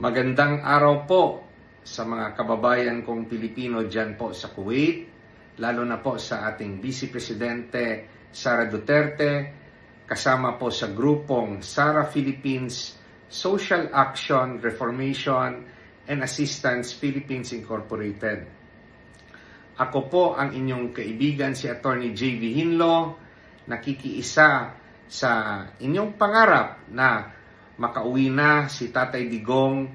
Magandang araw po sa mga kababayan kong Pilipino dyan po sa Kuwait, lalo na po sa ating Vice Presidente Sara Duterte, kasama po sa grupong Sara Philippines Social Action, Reformation, and Assistance Philippines Incorporated. Ako po ang inyong kaibigan si Attorney J.V. Hinlo, nakikiisa sa inyong pangarap na makauwi na si Tatay Digong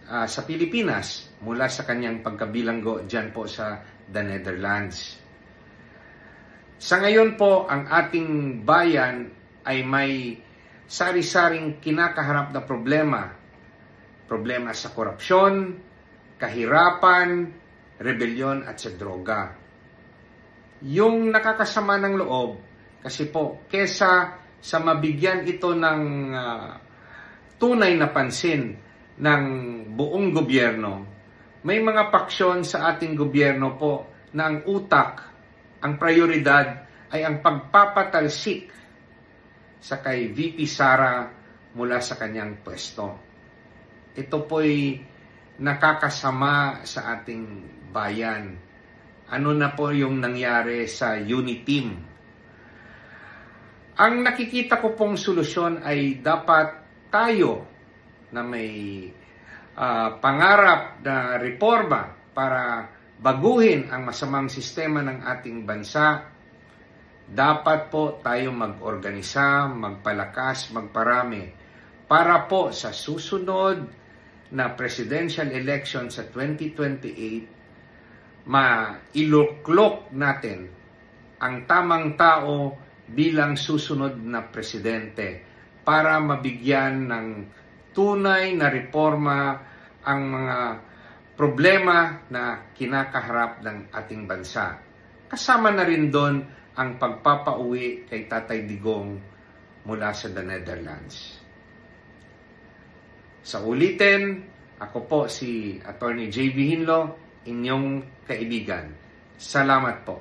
sa Pilipinas mula sa kanyang pagkabilanggo dyan po sa the Netherlands. Sa ngayon po, ang ating bayan ay may sari-saring kinakaharap na problema. Problema sa korupsyon, kahirapan, rebelyon at sa droga. Yung nakakasama ng loob, kasi po, kesa sa mabigyan ito ng tunay na pansin ng buong gobyerno, may mga paksyon sa ating gobyerno po na ang utak, ang prioridad ay ang pagpapatalsik sa kay VP Sara mula sa kanyang pwesto. Ito po'y nakakasama sa ating bayan. Ano na po yung nangyari sa Uniteam? Ang nakikita ko pong solusyon ay dapat tayo na may pangarap na reforma para baguhin ang masamang sistema ng ating bansa. Dapat po tayo mag-organisa, magpalakas, magparami para po sa susunod na presidential election sa 2028, mailuklok natin ang tamang tao bilang susunod na presidente para mabigyan ng tunay na reforma ang mga problema na kinakaharap ng ating bansa. Kasama na rin doon ang pagpapauwi kay Tatay Digong mula sa the Netherlands. Sa ulitin, ako po si Attorney J.V. Hinlo, inyong kaibigan. Salamat po.